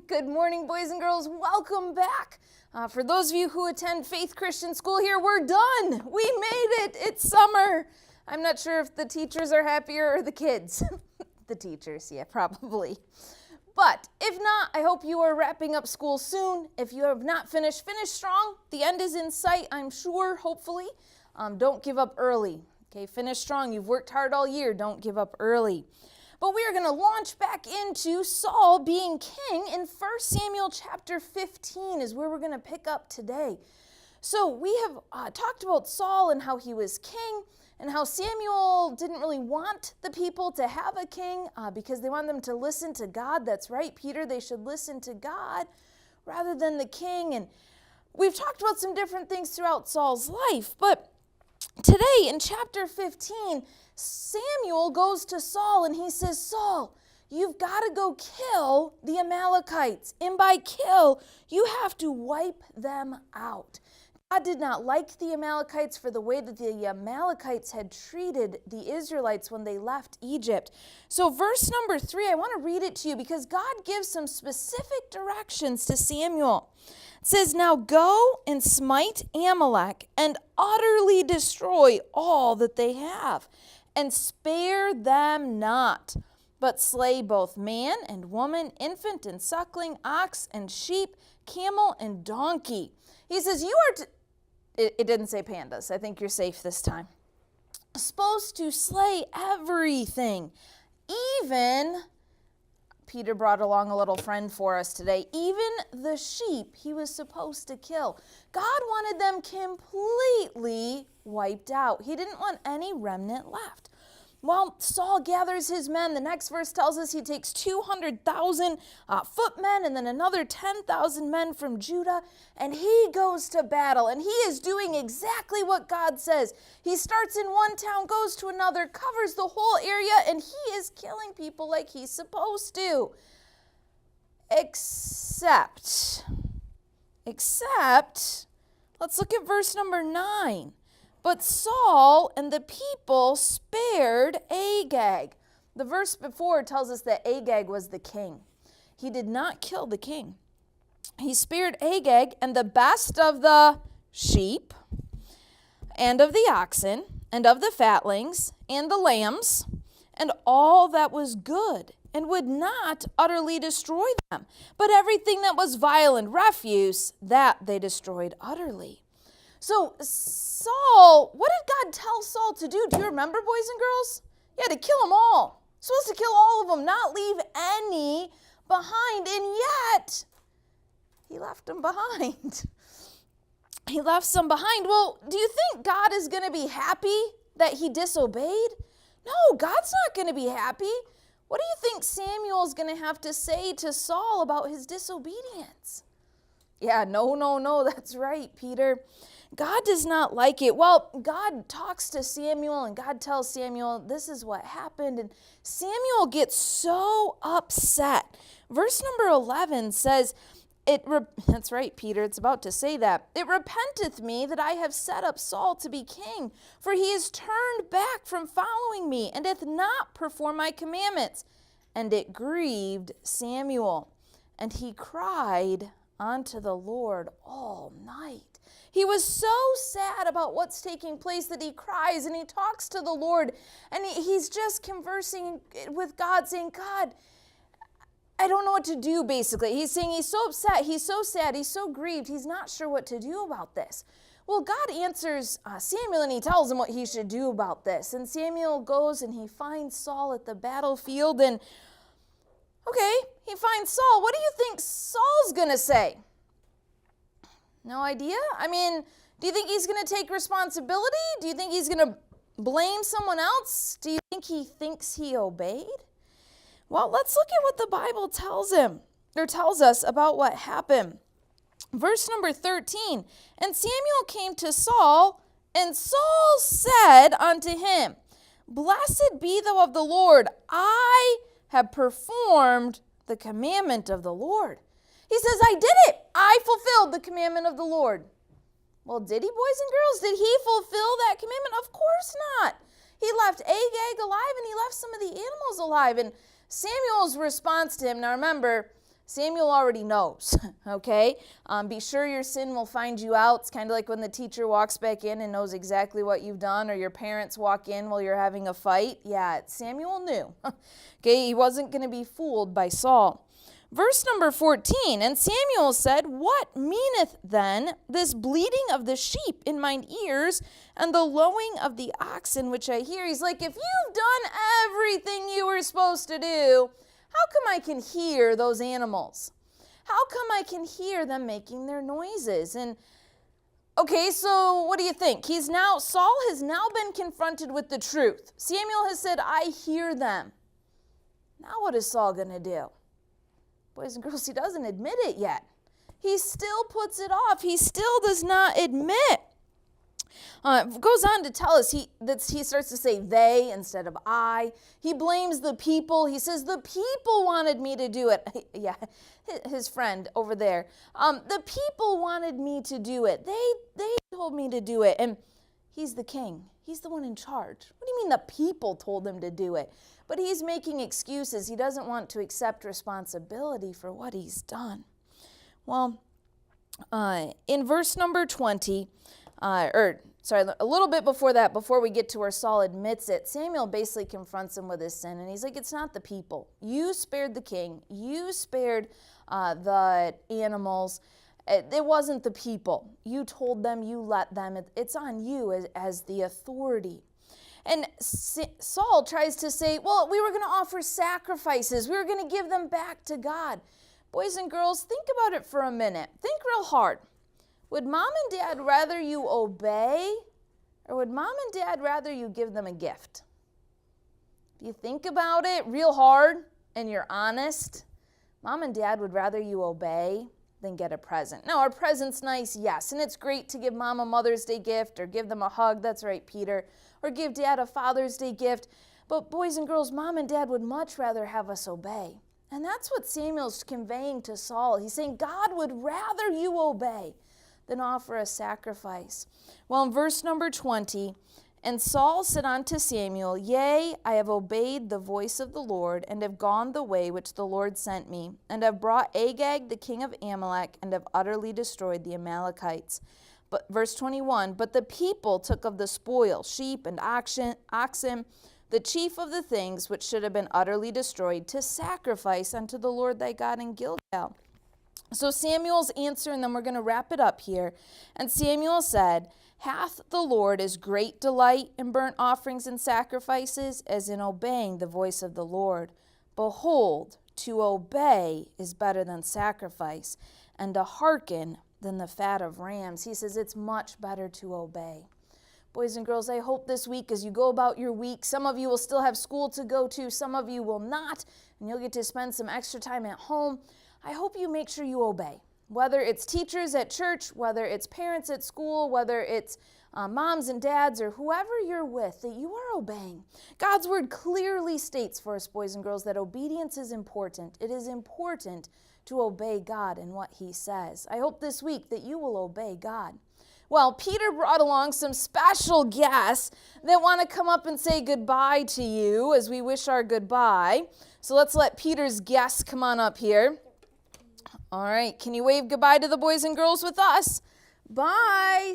Good morning, boys and girls. Welcome back. For those of you who attend Faith Christian School here, we're done. We made it. It's summer. I'm not sure if the teachers are happier or the kids. The teachers, yeah, probably. But if not, I hope you are wrapping up school soon. If you have not finished, finish strong. The end is in sight, I'm sure, hopefully. Don't give up early. Okay, finish strong. You've worked hard all year. Don't give up early. But we are going to launch back into Saul being king in 1 Samuel chapter 15 is where we're going to pick up today. So we have talked about Saul and how he was king and how Samuel didn't really want the people to have a king because they wanted them to listen to God. That's right, Peter, they should listen to God rather than the king. And we've talked about some different things throughout Saul's life, but today in chapter 15, Samuel goes to Saul and he says, Saul, you've got to go kill the Amalekites. And by kill, you have to wipe them out. God did not like the Amalekites for the way that the Amalekites had treated the Israelites when they left Egypt. So verse number 3, I want to read it to you because God gives some specific directions to Samuel. It says, now go and smite Amalek and utterly destroy all that they have, and spare them not, but slay both man and woman, infant and suckling, ox and sheep, camel and donkey. He says, you are it didn't say pandas. I think you're safe this time. Supposed to slay everything, even Peter brought along a little friend for us today. Even the sheep he was supposed to kill. God wanted them completely wiped out. He didn't want any remnant left. Well, Saul gathers his men. The next verse tells us he takes 200,000 footmen and then another 10,000 men from Judah, and he goes to battle, and he is doing exactly what God says. He starts in one town, goes to another, covers the whole area, and he is killing people like he's supposed to. Except, let's look at verse number 9. But Saul and the people spared Agag. The verse before tells us that Agag was the king. He did not kill the king. He spared Agag and the best of the sheep and of the oxen and of the fatlings and the lambs and all that was good, and would not utterly destroy them. But everything that was vile and refuse, that they destroyed utterly. So Saul, what did God tell Saul to do? Do you remember, boys and girls? He had to kill them all. Supposed to kill all of them, not leave any behind. And yet, he left them behind. He left some behind. Well, do you think God is going to be happy that he disobeyed? No, God's not going to be happy. What do you think Samuel's going to have to say to Saul about his disobedience? Yeah, no, that's right, Peter. God does not like it. Well, God talks to Samuel and God tells Samuel, this is what happened. And Samuel gets so upset. Verse number 11 says, that's right, Peter, it's about to say that. It repenteth me that I have set up Saul to be king, for he is turned back from following me and hath not performed my commandments. And it grieved Samuel, and he cried unto the Lord all night. He was so sad about what's taking place that he cries and he talks to the Lord, and he's just conversing with God, saying, God, I don't know what to do, basically. He's saying he's so upset, he's so sad, he's so grieved, he's not sure what to do about this. Well, God answers Samuel and he tells him what he should do about this. And Samuel goes and he finds Saul at the battlefield, and okay, he finds Saul. What do you think Saul's going to say? No idea? I mean, do you think he's going to take responsibility? Do you think he's going to blame someone else? Do you think he thinks he obeyed? Well, let's look at what the Bible tells us about what happened. Verse number 13, and Samuel came to Saul, and Saul said unto him, Blessed be thou of the Lord, I have performed the commandment of the Lord. He says, I did it. I fulfilled the commandment of the Lord. Well, did he, boys and girls? Did he fulfill that commandment? Of course not. He left Agag alive and he left some of the animals alive. And Samuel's response to him, now remember, Samuel already knows, okay? Be sure your sin will find you out. It's kind of like when the teacher walks back in and knows exactly what you've done, or your parents walk in while you're having a fight. Yeah, Samuel knew. Okay, he wasn't going to be fooled by Saul. Verse number 14, and Samuel said, what meaneth then this bleating of the sheep in mine ears and the lowing of the oxen which I hear? He's like, if you've done everything you were supposed to do, how come I can hear those animals? How come I can hear them making their noises? And okay, so what do you think? Saul has now been confronted with the truth. Samuel has said, I hear them. Now what is Saul going to do? Boys and girls, he doesn't admit it yet. He still puts it off. He still does not admit. It goes on to tell us he starts to say they instead of I. He blames the people. He says the people wanted me to do it. Yeah, his friend over there. The people wanted me to do it. They told me to do it. And he's the king. He's the one in charge. What do you mean the people told him to do it? But he's making excuses. He doesn't want to accept responsibility for what he's done. Well, in verse number 20, a little bit before that, before we get to where Saul admits it, Samuel basically confronts him with his sin. And he's like, it's not the people. You spared the king. You spared the animals. It wasn't the people. You told them, you let them. It's on you as the authority. And Saul tries to say, well, we were going to offer sacrifices. We were going to give them back to God. Boys and girls, think about it for a minute. Think real hard. Would mom and dad rather you obey, or would mom and dad rather you give them a gift? If you think about it real hard and you're honest, mom and dad would rather you obey than get a present. Now, our present's nice, yes, and it's great to give mom a Mother's Day gift or give them a hug, that's right, Peter, or give dad a Father's Day gift. But boys and girls, mom and dad would much rather have us obey. And that's what Samuel's conveying to Saul. He's saying God would rather you obey than offer a sacrifice. Well, in verse number 20, and Saul said unto Samuel, yea, I have obeyed the voice of the Lord, and have gone the way which the Lord sent me, and have brought Agag the king of Amalek, and have utterly destroyed the Amalekites. But verse 21, but the people took of the spoil, sheep and oxen, the chief of the things which should have been utterly destroyed, to sacrifice unto the Lord thy God in Gilgal. So Samuel's answer, and then we're going to wrap it up here. And Samuel said, hath the Lord as great delight in burnt offerings and sacrifices as in obeying the voice of the Lord? Behold, to obey is better than sacrifice, and to hearken than the fat of rams. He says it's much better to obey. Boys and girls, I hope this week as you go about your week, some of you will still have school to go to, some of you will not, and you'll get to spend some extra time at home. I hope you make sure you obey. Whether it's teachers at church, whether it's parents at school, whether it's moms and dads or whoever you're with, that you are obeying. God's word clearly states for us, boys and girls, that obedience is important. It is important to obey God and what he says. I hope this week that you will obey God. Well, Peter brought along some special guests that want to come up and say goodbye to you as we wish our goodbye. So let's let Peter's guests come on up here. All right, can you wave goodbye to the boys and girls with us? Bye.